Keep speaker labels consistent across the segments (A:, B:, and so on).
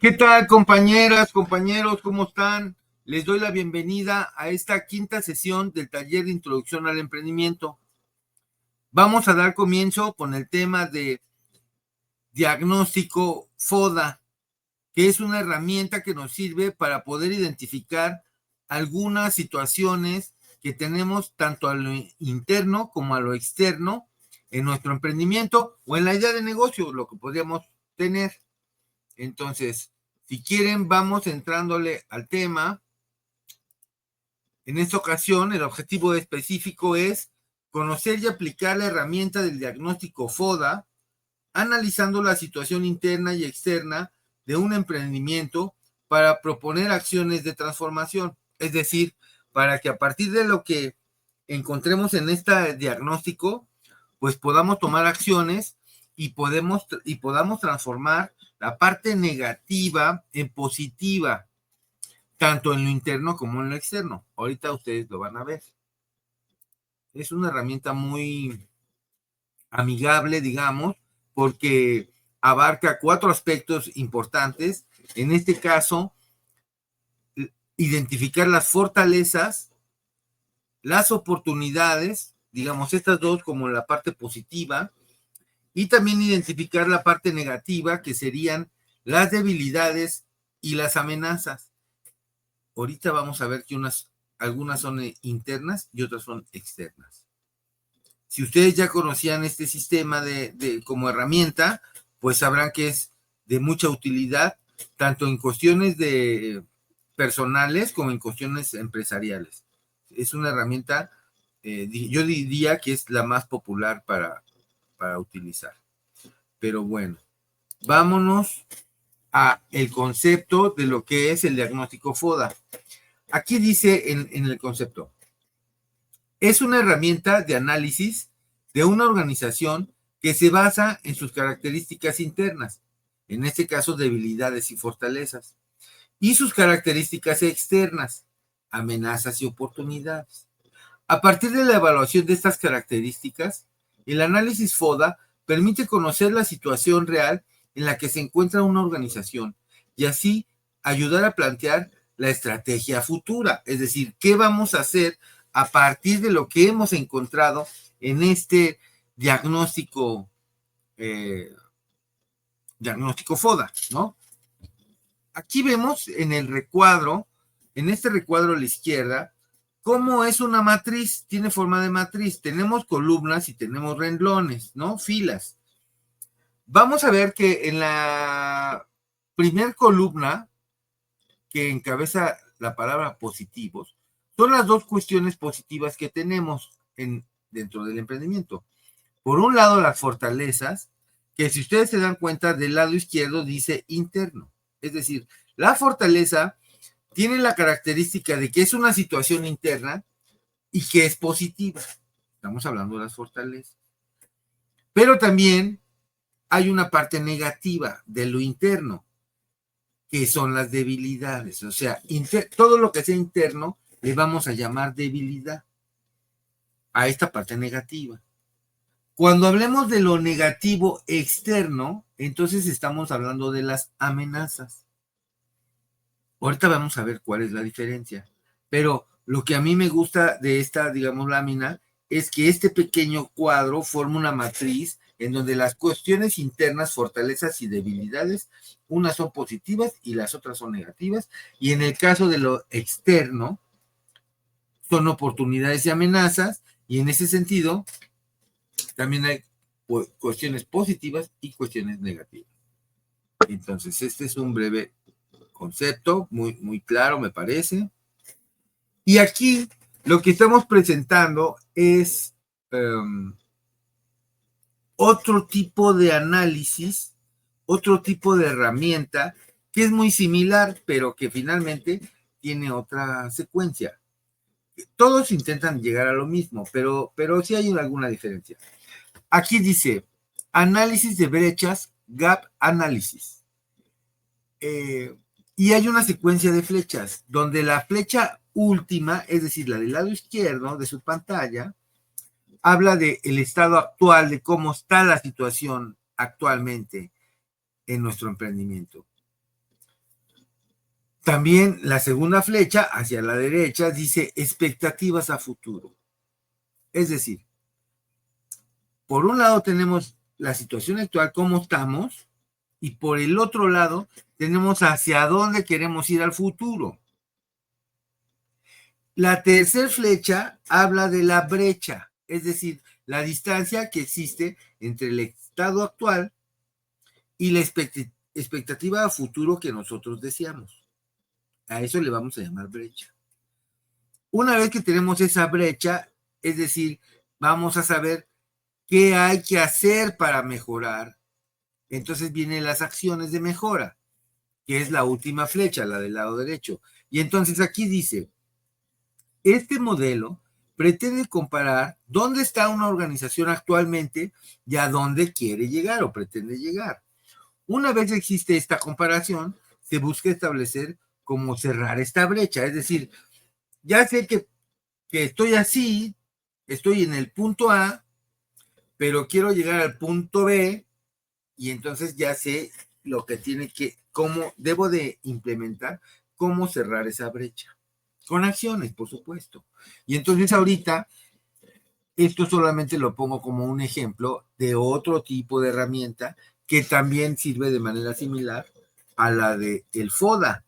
A: ¿Qué tal, compañeras, compañeros? ¿Cómo están? Les doy la bienvenida a esta quinta sesión del taller de introducción al emprendimiento. Vamos a dar comienzo con el tema de diagnóstico FODA, que es una herramienta que nos sirve para poder identificar algunas situaciones que tenemos tanto a lo interno como a lo externo en nuestro emprendimiento o en la idea de negocio, lo que podríamos tener. Entonces, si quieren, vamos entrándole al tema. En esta ocasión, el objetivo específico es conocer y aplicar la herramienta del diagnóstico FODA, analizando la situación interna y externa de un emprendimiento para proponer acciones de transformación. Es decir, para que a partir de lo que encontremos en este diagnóstico, pues podamos tomar acciones y podamos transformar la parte negativa en positiva, tanto en lo interno como en lo externo. Ahorita ustedes lo van a ver. Es una herramienta muy amigable, digamos, porque abarca 4 aspectos importantes. En este caso, identificar las fortalezas, las oportunidades, digamos, estas dos como la parte positiva, y también identificar la parte negativa, que serían las debilidades y las amenazas. Ahorita vamos a ver que algunas son internas y otras son externas. Si ustedes ya conocían este sistema como herramienta, pues sabrán que es de mucha utilidad, tanto en cuestiones personales como en cuestiones empresariales. Es una herramienta, yo diría que es la más popular para utilizar. Pero bueno, vámonos a el concepto de lo que es el diagnóstico FODA. Aquí dice en el concepto, es una herramienta de análisis de una organización que se basa en sus características internas, en este caso debilidades y fortalezas, y sus características externas, amenazas y oportunidades. A partir de la evaluación de estas características, el análisis FODA permite conocer la situación real en la que se encuentra una organización y así ayudar a plantear la estrategia futura, es decir, qué vamos a hacer a partir de lo que hemos encontrado en este diagnóstico, diagnóstico FODA, ¿no? Aquí vemos en el recuadro, en este recuadro a la izquierda, cómo es una matriz, tiene forma de matriz. Tenemos columnas y tenemos renglones, ¿no? Filas. Vamos a ver que en la primer columna, que encabeza la palabra positivos, son las dos cuestiones positivas que tenemos dentro del emprendimiento. Por un lado, las fortalezas, que si ustedes se dan cuenta, del lado izquierdo dice interno. Es decir, la fortaleza tiene la característica de que es una situación interna y que es positiva. Estamos hablando de las fortalezas. Pero también hay una parte negativa de lo interno, que son las debilidades. O sea, todo lo que sea interno le vamos a llamar debilidad a esta parte negativa. Cuando hablemos de lo negativo externo, entonces estamos hablando de las amenazas. Ahorita vamos a ver cuál es la diferencia. Pero lo que a mí me gusta de esta, digamos, lámina, es que este pequeño cuadro forma una matriz en donde las cuestiones internas, fortalezas y debilidades, unas son positivas y las otras son negativas. Y en el caso de lo externo, son oportunidades y amenazas. Y en ese sentido, también hay cuestiones positivas y cuestiones negativas. Entonces, este es un breve concepto, muy, muy claro, me parece. Y aquí lo que estamos presentando es otro tipo de análisis, otro tipo de herramienta que es muy similar, pero que finalmente tiene otra secuencia. Todos intentan llegar a lo mismo, pero sí hay alguna diferencia. Aquí dice, análisis de brechas, gap analysis. Y hay una secuencia de flechas, donde la flecha última, es decir, la del lado izquierdo de su pantalla, habla del estado actual, de cómo está la situación actualmente en nuestro emprendimiento. También la segunda flecha hacia la derecha dice expectativas a futuro. Es decir, por un lado tenemos la situación actual, cómo estamos, y por el otro lado tenemos hacia dónde queremos ir al futuro. La tercera flecha habla de la brecha, es decir, la distancia que existe entre el estado actual y la expectativa a futuro que nosotros deseamos. A eso le vamos a llamar brecha. Una vez que tenemos esa brecha, es decir, vamos a saber qué hay que hacer para mejorar. Entonces vienen las acciones de mejora, que es la última flecha, la del lado derecho. Y entonces aquí dice, este modelo pretende comparar dónde está una organización actualmente y a dónde quiere llegar o pretende llegar. Una vez existe esta comparación, se busca establecer cómo cerrar esta brecha. Es decir, ya sé que estoy así, estoy en el punto A, pero quiero llegar al punto B y entonces ya sé lo que tiene que, cómo debo de implementar, cómo cerrar esa brecha. Con acciones, por supuesto. Y entonces ahorita, esto solamente lo pongo como un ejemplo de otro tipo de herramienta que también sirve de manera similar a la de el FODA.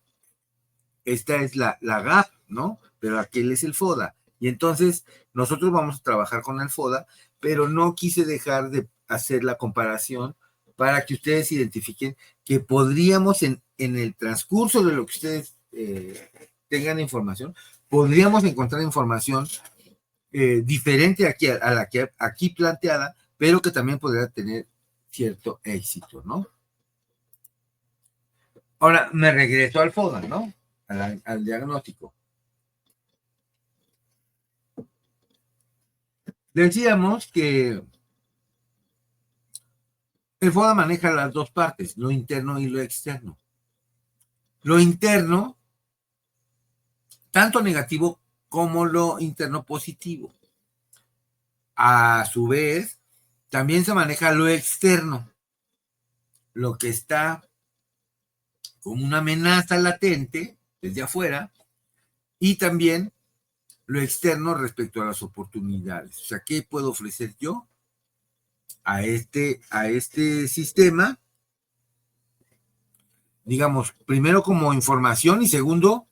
A: Esta es la GAP, ¿no? Pero aquel es el FODA. Y entonces nosotros vamos a trabajar con el FODA, pero no quise dejar de hacer la comparación para que ustedes identifiquen que podríamos en el transcurso de lo que ustedes tengan información, podríamos encontrar información diferente aquí a la que aquí planteada, pero que también podría tener cierto éxito, ¿no? Ahora me regreso al FODA, ¿no? Al diagnóstico. Decíamos que el FODA maneja las dos partes, lo interno y lo externo. Lo interno, tanto negativo como lo interno positivo. A su vez, también se maneja lo externo, lo que está como una amenaza latente desde afuera, y también lo externo respecto a las oportunidades. O sea, ¿qué puedo ofrecer yo a este sistema? Digamos, primero como información y segundo,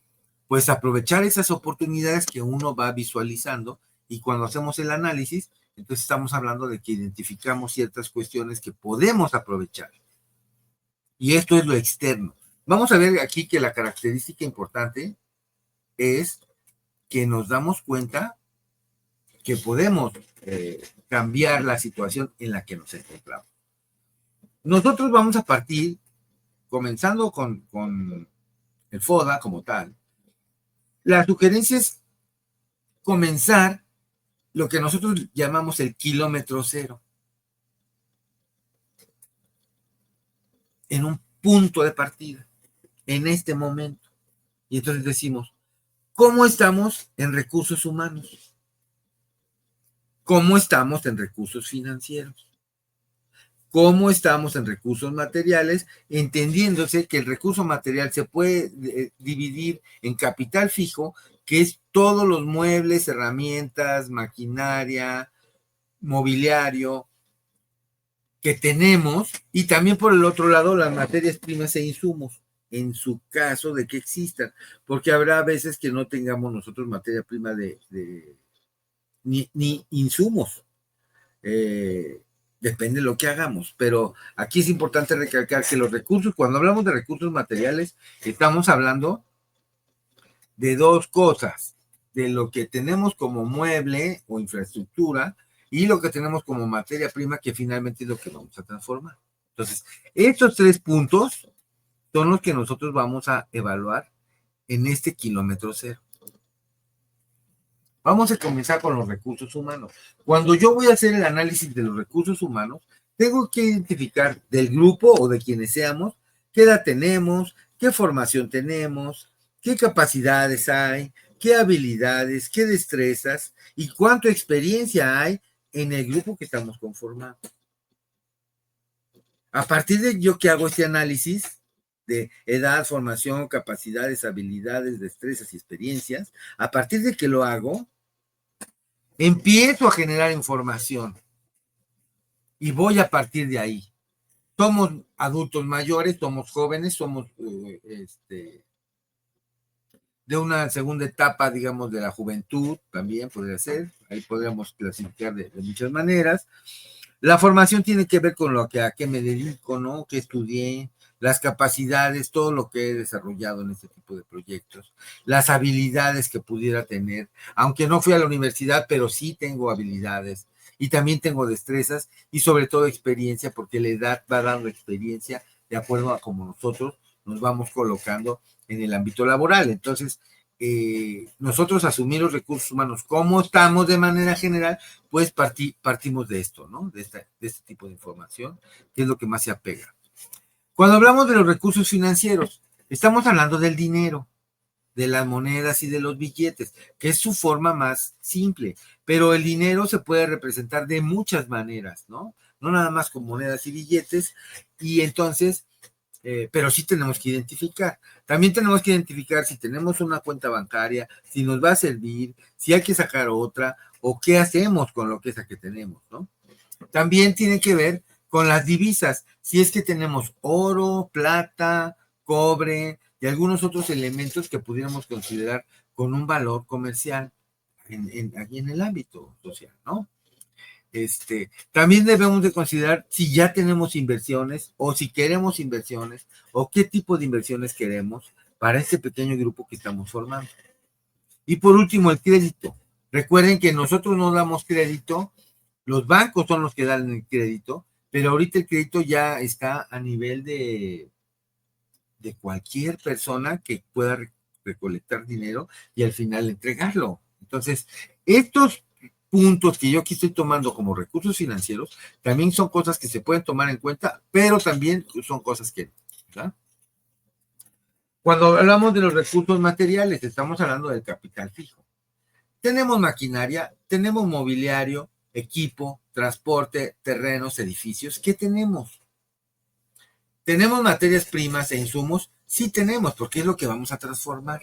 A: pues aprovechar esas oportunidades que uno va visualizando, y cuando hacemos el análisis, entonces estamos hablando de que identificamos ciertas cuestiones que podemos aprovechar. Y esto es lo externo. Vamos a ver aquí que la característica importante es que nos damos cuenta que podemos cambiar la situación en la que nos encontramos. Nosotros vamos a partir, comenzando con el FODA como tal. La sugerencia es comenzar lo que nosotros llamamos el kilómetro cero, en un punto de partida, en este momento. Y entonces decimos, ¿cómo estamos en recursos humanos? ¿Cómo estamos en recursos financieros? ¿Cómo estamos en recursos materiales? Entendiéndose que el recurso material se puede dividir en capital fijo, que es todos los muebles, herramientas, maquinaria, mobiliario que tenemos, y también por el otro lado las materias primas e insumos, en su caso de que existan, porque habrá veces que no tengamos nosotros materia prima ni insumos. Depende de lo que hagamos, pero aquí es importante recalcar que los recursos, cuando hablamos de recursos materiales, estamos hablando de dos cosas: de lo que tenemos como mueble o infraestructura y lo que tenemos como materia prima, que finalmente es lo que vamos a transformar. Entonces, estos tres puntos son los que nosotros vamos a evaluar en este kilómetro cero. Vamos a comenzar con los recursos humanos. Cuando yo voy a hacer el análisis de los recursos humanos, tengo que identificar del grupo o de quienes seamos, qué edad tenemos, qué formación tenemos, qué capacidades hay, qué habilidades, qué destrezas y cuánta experiencia hay en el grupo que estamos conformando. A partir de yo que hago este análisis, de edad, formación, capacidades, habilidades, destrezas y experiencias. A partir de que lo hago, empiezo a generar información y voy a partir de ahí. Somos adultos mayores, somos jóvenes, somos de una segunda etapa, digamos, de la juventud, también podría ser, ahí podríamos clasificar de muchas maneras. La formación tiene que ver con lo que a qué me dedico, ¿no? ¿Qué estudié? Las capacidades, todo lo que he desarrollado en este tipo de proyectos, las habilidades que pudiera tener, aunque no fui a la universidad, pero sí tengo habilidades y también tengo destrezas y sobre todo experiencia, porque la edad va dando experiencia de acuerdo a cómo nosotros nos vamos colocando en el ámbito laboral. Entonces, nosotros asumir los recursos humanos como estamos de manera general, pues partimos de esto, ¿no? De este tipo de información, que es lo que más se apega. Cuando hablamos de los recursos financieros, estamos hablando del dinero, de las monedas y de los billetes, que es su forma más simple, pero el dinero se puede representar de muchas maneras, ¿no? No nada más con monedas y billetes, y entonces pero sí tenemos que identificar. También tenemos que identificar si tenemos una cuenta bancaria, si nos va a servir, si hay que sacar otra, o qué hacemos con lo que esa que tenemos, ¿no? También tiene que ver con las divisas, si es que tenemos oro, plata, cobre y algunos otros elementos que pudiéramos considerar con un valor comercial aquí en el ámbito social, ¿no? También debemos de considerar si ya tenemos inversiones o si queremos inversiones o qué tipo de inversiones queremos para este pequeño grupo que estamos formando. Y por último, el crédito. Recuerden que nosotros no damos crédito, los bancos son los que dan el crédito, pero ahorita el crédito ya está a nivel de cualquier persona que pueda recolectar dinero y al final entregarlo. Entonces, estos puntos que yo aquí estoy tomando como recursos financieros, también son cosas que se pueden tomar en cuenta, pero también son cosas que, ¿verdad? Cuando hablamos de los recursos materiales, estamos hablando del capital fijo. Tenemos maquinaria, tenemos mobiliario, equipo, transporte, terrenos, edificios. ¿Qué tenemos? ¿Tenemos materias primas e insumos? Sí tenemos, porque es lo que vamos a transformar.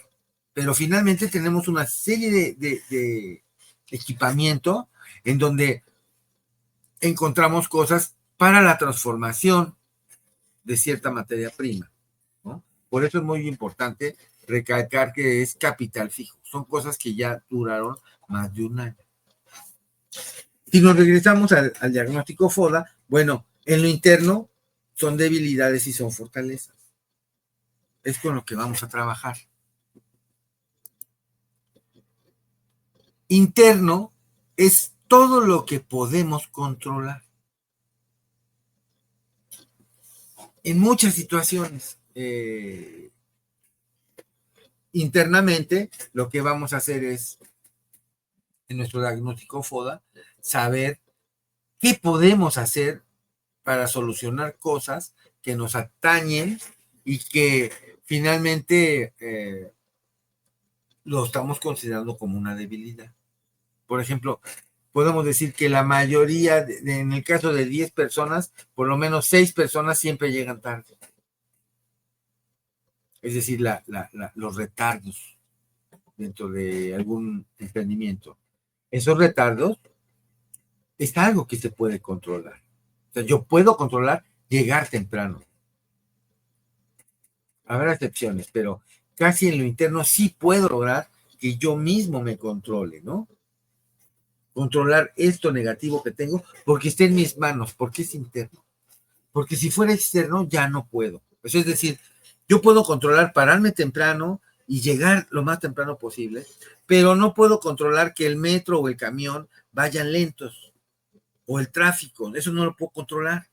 A: Pero finalmente tenemos una serie de equipamiento en donde encontramos cosas para la transformación de cierta materia prima, ¿no? Por eso es muy importante recalcar que es capital fijo. Son cosas que ya duraron más de un año. Si nos regresamos al diagnóstico FODA, bueno, en lo interno son debilidades y son fortalezas. Es con lo que vamos a trabajar. Interno es todo lo que podemos controlar. En muchas situaciones, internamente, lo que vamos a hacer es, en nuestro diagnóstico FODA, saber qué podemos hacer para solucionar cosas que nos atañen y que finalmente lo estamos considerando como una debilidad. Por ejemplo, podemos decir que la mayoría, en el caso de 10 personas, por lo menos 6 personas siempre llegan tarde. Es decir, los retardos dentro de algún emprendimiento. Esos retardos es algo que se puede controlar. O sea, yo puedo controlar llegar temprano. Habrá excepciones, pero casi en lo interno sí puedo lograr que yo mismo me controle, ¿no? Controlar esto negativo que tengo porque está en mis manos, porque es interno. Porque si fuera externo ya no puedo. Eso es decir, yo puedo controlar pararme temprano y llegar lo más temprano posible, pero no puedo controlar que el metro o el camión vayan lentos o el tráfico, eso no lo puedo controlar.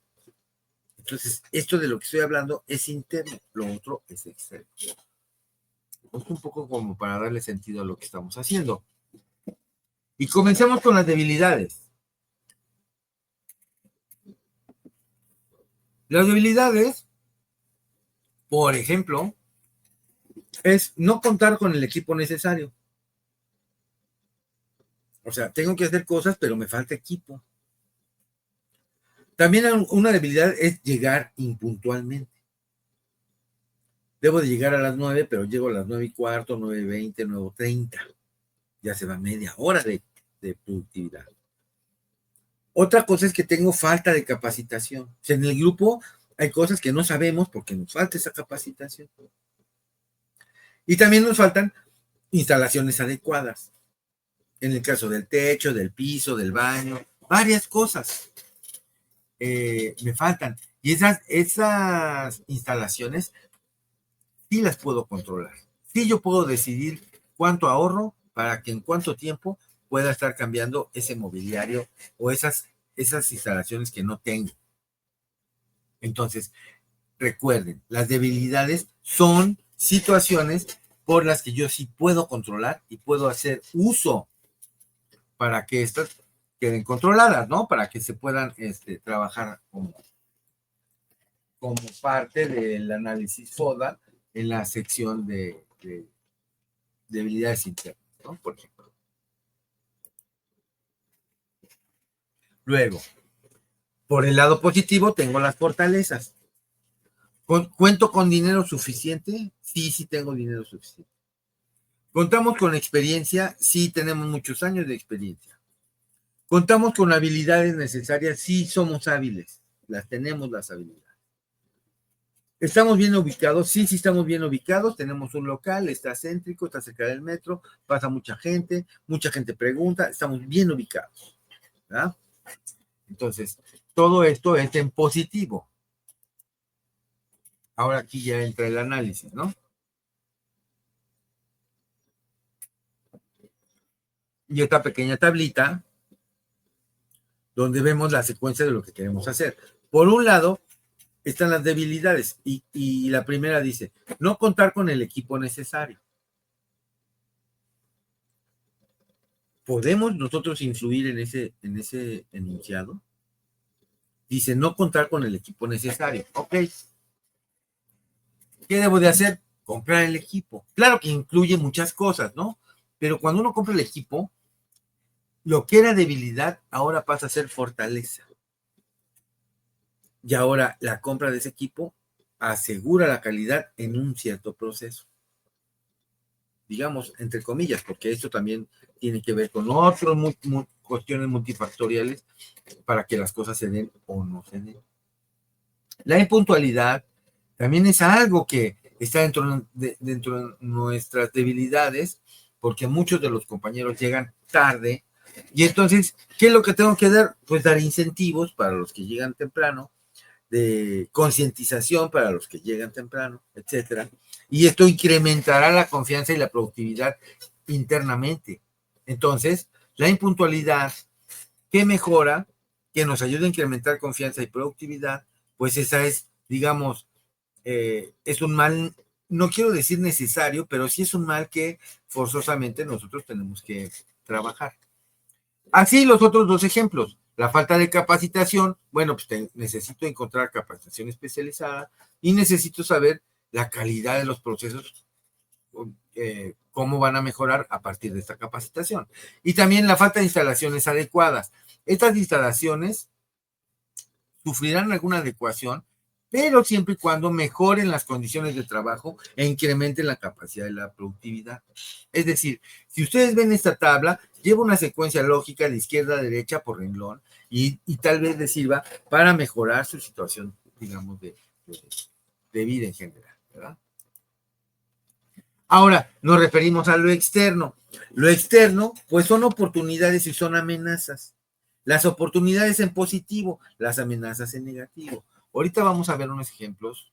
A: Entonces, esto de lo que estoy hablando es interno, lo otro es externo. Es un poco como para darle sentido a lo que estamos haciendo. Y comencemos con las debilidades. Las debilidades, por ejemplo, es no contar con el equipo necesario. O sea, tengo que hacer cosas, pero me falta equipo. También una debilidad es llegar impuntualmente. Debo de llegar a las 9, pero llego a las 9:15, 9:20, 9:30. Ya se va media hora de productividad. Otra cosa es que tengo falta de capacitación. O sea, en el grupo hay cosas que no sabemos porque nos falta esa capacitación. Y también nos faltan instalaciones adecuadas. En el caso del techo, del piso, del baño, varias cosas me faltan. Y esas instalaciones sí las puedo controlar. Sí yo puedo decidir cuánto ahorro para que en cuánto tiempo pueda estar cambiando ese mobiliario o esas instalaciones que no tengo. Entonces, recuerden, las debilidades son situaciones por las que yo sí puedo controlar y puedo hacer uso para que estas queden controladas, ¿no? Para que se puedan trabajar como parte del análisis FODA en la sección de debilidades internas, ¿no? Por ejemplo. Luego, por el lado positivo, tengo las fortalezas. ¿Cuento con dinero suficiente? Sí, sí tengo dinero suficiente. ¿Contamos con experiencia? Sí, tenemos muchos años de experiencia. ¿Contamos con habilidades necesarias? Sí, somos hábiles. Las tenemos las habilidades. ¿Estamos bien ubicados? Sí, sí estamos bien ubicados. Tenemos un local, está céntrico, está cerca del metro, pasa mucha gente pregunta, estamos bien ubicados, ¿verdad? Entonces, todo esto es en positivo. Ahora aquí ya entra el análisis, ¿no? Y esta pequeña tablita donde vemos la secuencia de lo que queremos hacer. Por un lado, están las debilidades y la primera dice, no contar con el equipo necesario. ¿Podemos nosotros influir en ese enunciado? Dice, no contar con el equipo necesario. Ok. ¿Qué debo de hacer? Comprar el equipo. Claro que incluye muchas cosas, ¿no? Pero cuando uno compra el equipo, lo que era debilidad ahora pasa a ser fortaleza. Y ahora la compra de ese equipo asegura la calidad en un cierto proceso. Digamos, entre comillas, porque esto también tiene que ver con otras cuestiones multifactoriales para que las cosas se den o no se den. La impuntualidad también es algo que está dentro de nuestras debilidades, porque muchos de los compañeros llegan tarde. Y entonces, ¿qué es lo que tengo que dar? Pues dar incentivos para los que llegan temprano, de concientización para los que llegan temprano, etcétera. Y esto incrementará la confianza y la productividad internamente. Entonces, la impuntualidad que mejora, que nos ayuda a incrementar confianza y productividad, pues esa es, digamos, es un mal, no quiero decir necesario, pero sí es un mal que forzosamente nosotros tenemos que trabajar. Así los otros dos ejemplos. La falta de capacitación, bueno, pues necesito encontrar capacitación especializada y necesito saber la calidad de los procesos, cómo van a mejorar a partir de esta capacitación. Y también la falta de instalaciones adecuadas. Estas instalaciones sufrirán alguna adecuación, pero siempre y cuando mejoren las condiciones de trabajo e incrementen la capacidad de la productividad. Es decir, si ustedes ven esta tabla, lleva una secuencia lógica de izquierda a derecha por renglón y tal vez les sirva para mejorar su situación, digamos, de vida en general, ¿verdad? Ahora, nos referimos a lo externo. Lo externo, pues son oportunidades y son amenazas. Las oportunidades en positivo, las amenazas en negativo. Ahorita vamos a ver unos ejemplos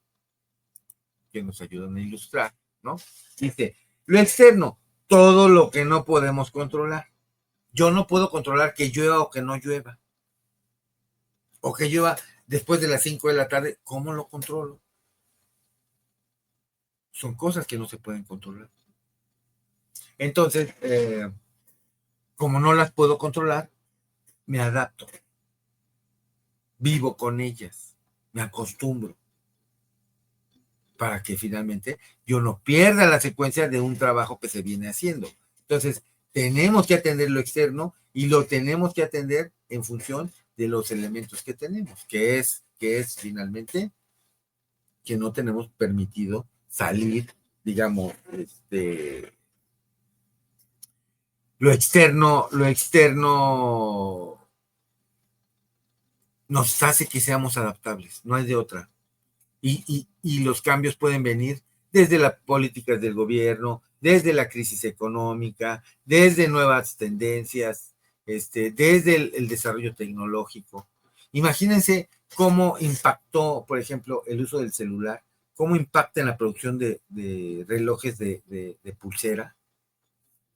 A: que nos ayudan a ilustrar, ¿no? Dice, lo externo, todo lo que no podemos controlar. Yo no puedo controlar que llueva o que no llueva. O que llueva después de las 5 de la tarde. ¿Cómo lo controlo? Son cosas que no se pueden controlar. Entonces, como no las puedo controlar, me adapto. Vivo con ellas. Me acostumbro. Para que finalmente yo no pierda la secuencia de un trabajo que se viene haciendo. Entonces, tenemos que atender lo externo y lo tenemos que atender en función de los elementos que tenemos, que es finalmente que no tenemos permitido salir, digamos, lo externo nos hace que seamos adaptables, no hay de otra. Y los cambios pueden venir desde las políticas del gobierno, desde la crisis económica, desde nuevas tendencias, desde el desarrollo tecnológico. Imagínense cómo impactó, por ejemplo, el uso del celular, cómo impacta en la producción de relojes de pulsera,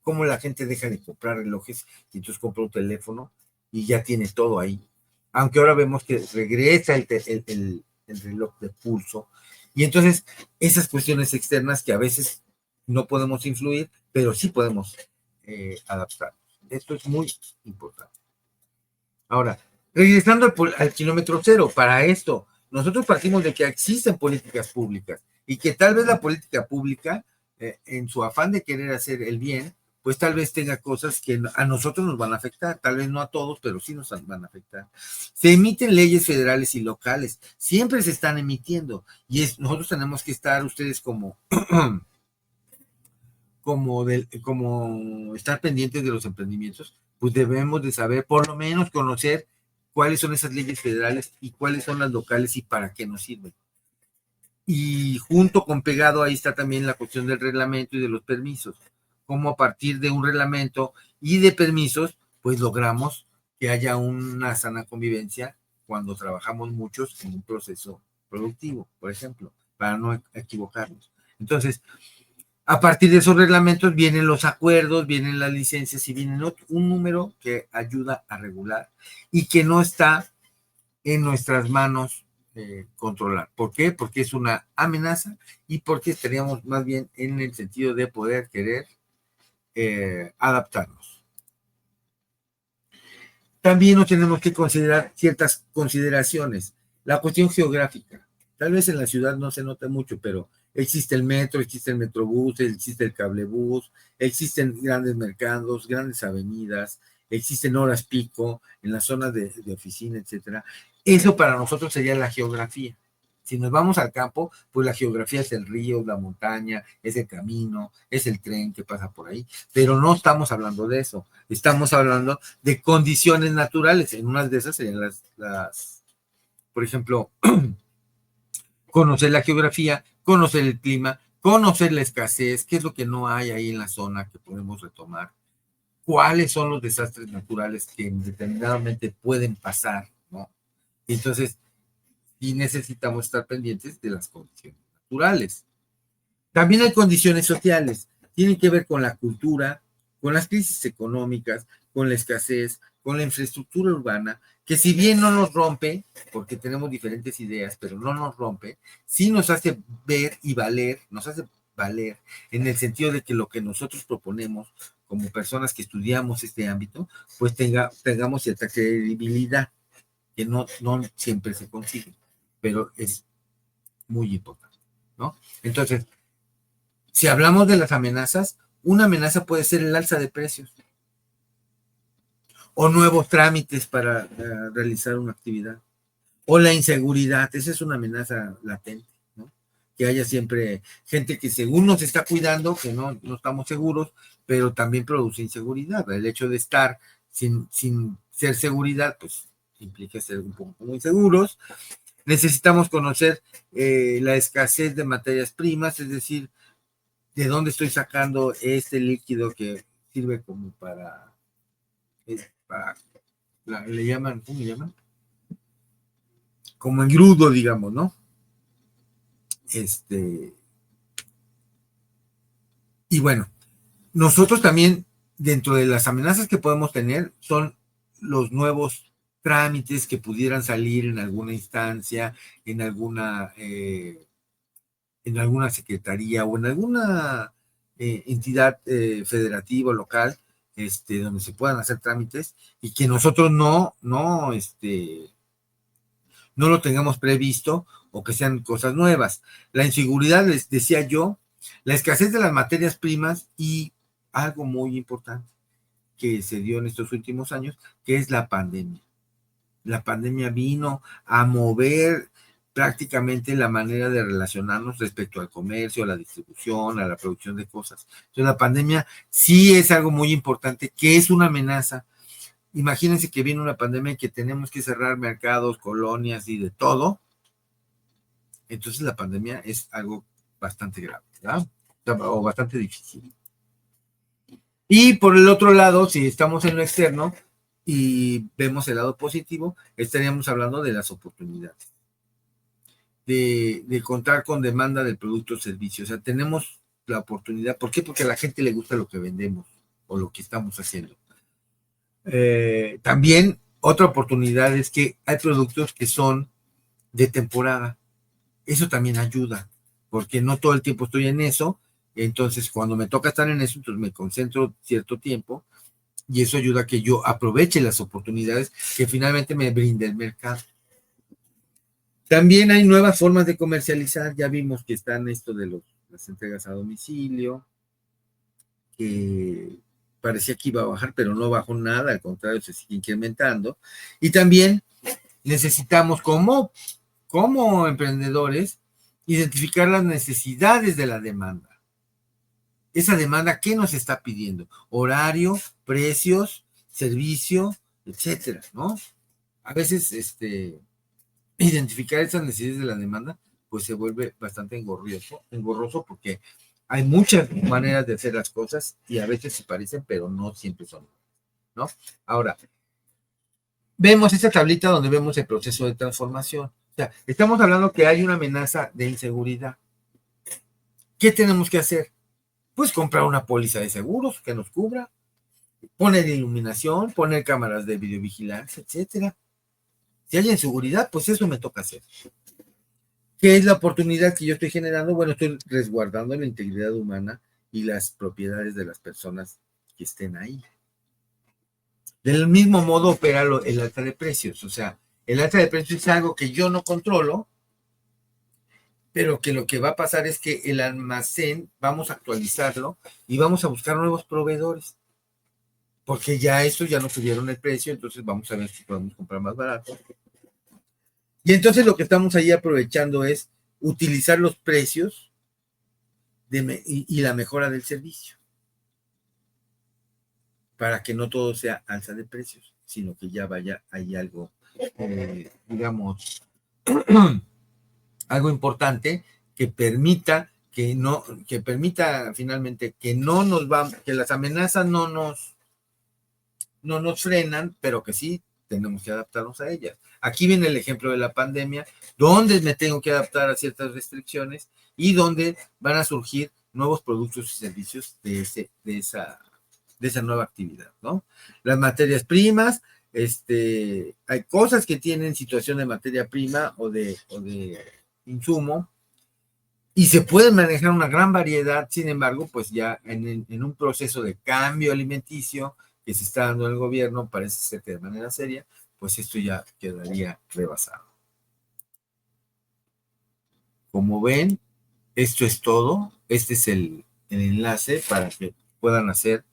A: cómo la gente deja de comprar relojes y entonces compra un teléfono y ya tiene todo ahí. Aunque ahora vemos que regresa el reloj de pulso. Y entonces esas cuestiones externas que a veces no podemos influir, pero sí podemos adaptar. Esto es muy importante. Ahora, regresando al kilómetro cero, para esto, nosotros partimos de que existen políticas públicas y que tal vez la política pública, en su afán de querer hacer el bien, pues tal vez tenga cosas que a nosotros nos van a afectar, tal vez no a todos, pero sí nos van a afectar. Se emiten leyes federales y locales, siempre se están emitiendo y nosotros tenemos que estar, ustedes como estar pendientes de los emprendimientos, pues debemos de saber, por lo menos conocer cuáles son esas leyes federales y cuáles son las locales y para qué nos sirven. Y junto con pegado ahí está también la cuestión del reglamento y de los permisos. Cómo a partir de un reglamento y de permisos, pues logramos que haya una sana convivencia cuando trabajamos muchos en un proceso productivo, por ejemplo, para no equivocarnos. Entonces, a partir de esos reglamentos vienen los acuerdos, vienen las licencias y viene un número que ayuda a regular y que no está en nuestras manos controlar. ¿Por qué? Porque es una amenaza y porque estaríamos más bien en el sentido de poder querer adaptarnos. También nos tenemos que considerar ciertas consideraciones. La cuestión geográfica. Tal vez en la ciudad no se nota mucho, pero existe el metro, existe el metrobús, existe el cablebús, existen grandes mercados, grandes avenidas, existen horas pico en las zonas de oficina, etcétera. Eso para nosotros sería la geografía. Si nos vamos al campo, pues la geografía es el río, la montaña, es el camino, es el tren que pasa por ahí, pero no estamos hablando de eso, estamos hablando de condiciones naturales. En unas de esas serían por ejemplo, conocer la geografía, conocer el clima, conocer la escasez, qué es lo que no hay ahí en la zona que podemos retomar, cuáles son los desastres naturales que determinadamente pueden pasar, ¿no? Entonces, y necesitamos estar pendientes de las condiciones naturales. También hay condiciones sociales, tienen que ver con la cultura, con las crisis económicas, con la escasez, con la infraestructura urbana, que si bien no nos rompe, porque tenemos diferentes ideas, pero no nos rompe, sí nos hace ver y valer, nos hace valer en el sentido de que lo que nosotros proponemos como personas que estudiamos este ámbito, pues tengamos cierta credibilidad, que no siempre se consigue, pero es muy importante, ¿no? Entonces, si hablamos de las amenazas, una amenaza puede ser el alza de precios o nuevos trámites para realizar una actividad o la inseguridad. Esa es una amenaza latente, ¿no? Que haya siempre gente que según nos está cuidando, que no estamos seguros, pero también produce inseguridad. El hecho de estar sin ser seguridad, pues implica ser un poco muy seguros. Necesitamos conocer la escasez de materias primas, es decir, de dónde estoy sacando este líquido que sirve como para le llaman, ¿cómo le llaman? Como engrudo, digamos, ¿no? Y bueno, nosotros también, dentro de las amenazas que podemos tener, son los nuevos trámites que pudieran salir en alguna instancia, en alguna, eh, en alguna secretaría o en alguna entidad federativa o local, donde se puedan hacer trámites y que nosotros no lo tengamos previsto o que sean cosas nuevas. La inseguridad, les decía yo, la escasez de las materias primas y algo muy importante que se dio en estos últimos años, que es la pandemia. La pandemia vino a mover prácticamente la manera de relacionarnos respecto al comercio, a la distribución, a la producción de cosas. Entonces la pandemia sí es algo muy importante, que es una amenaza. Imagínense que viene una pandemia y que tenemos que cerrar mercados, colonias y de todo. Entonces la pandemia es algo bastante grave, ¿verdad? O bastante difícil. Y por el otro lado, si estamos en lo externo y vemos el lado positivo, estaríamos hablando de las oportunidades, de contar con demanda del producto o servicio. O sea, tenemos la oportunidad. ¿Por qué? Porque a la gente le gusta lo que vendemos o lo que estamos haciendo. También otra oportunidad es que hay productos que son de temporada. Eso también ayuda, porque no todo el tiempo estoy en eso. Entonces, cuando me toca estar en eso, entonces me concentro cierto tiempo y eso ayuda a que yo aproveche las oportunidades que finalmente me brinda el mercado. También hay nuevas formas de comercializar. Ya vimos que están esto de las entregas a domicilio, que parecía que iba a bajar, pero no bajó nada, al contrario, se sigue incrementando. Y también necesitamos como emprendedores identificar las necesidades de la demanda. Esa demanda, ¿qué nos está pidiendo? Horario, precios, servicio, etcétera, ¿no? A veces, identificar esas necesidades de la demanda, pues se vuelve bastante engorroso porque hay muchas maneras de hacer las cosas y a veces se parecen, pero no siempre son, ¿no? Ahora, vemos esta tablita donde vemos el proceso de transformación. O sea, estamos hablando que hay una amenaza de inseguridad. ¿Qué tenemos que hacer? Pues comprar una póliza de seguros que nos cubra, poner iluminación, poner cámaras de videovigilancia, etcétera. Si hay inseguridad, pues eso me toca hacer. ¿Qué es la oportunidad que yo estoy generando? Bueno, estoy resguardando la integridad humana y las propiedades de las personas que estén ahí. Del mismo modo opera el alza de precios. O sea, el alza de precios es algo que yo no controlo, pero que lo que va a pasar es que el almacén vamos a actualizarlo y vamos a buscar nuevos proveedores. Porque ya eso ya no subieron el precio, entonces vamos a ver si podemos comprar más barato. Y entonces lo que estamos ahí aprovechando es utilizar los precios y la mejora del servicio para que no todo sea alza de precios, sino que ya vaya ahí algo, digamos, algo importante que permita finalmente que no nos va, que las amenazas no nos frenan, pero que sí tenemos que adaptarnos a ellas. Aquí viene el ejemplo de la pandemia, donde me tengo que adaptar a ciertas restricciones y donde van a surgir nuevos productos y servicios de esa nueva actividad, ¿no? Las materias primas, hay cosas que tienen situación de materia prima o de insumo y se puede manejar una gran variedad, sin embargo, pues ya en un proceso de cambio alimenticio que se está dando en el gobierno, parece ser que de manera seria, pues esto ya quedaría rebasado. Como ven, esto es todo. Este es el enlace para que puedan hacer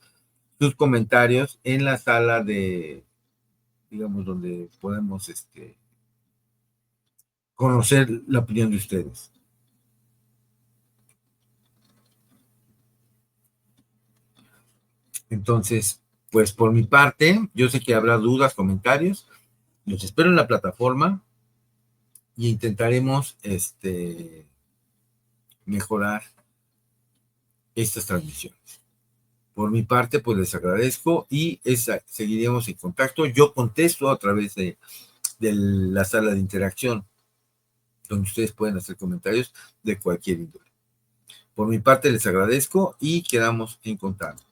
A: sus comentarios en la sala de, digamos, donde podemos conocer la opinión de ustedes. Entonces, pues por mi parte, yo sé que habrá dudas, comentarios. Los espero en la plataforma y intentaremos mejorar estas transmisiones. Por mi parte, pues les agradezco y seguiremos en contacto. Yo contesto a través de la sala de interacción, donde ustedes pueden hacer comentarios de cualquier índole. Por mi parte, les agradezco y quedamos en contacto.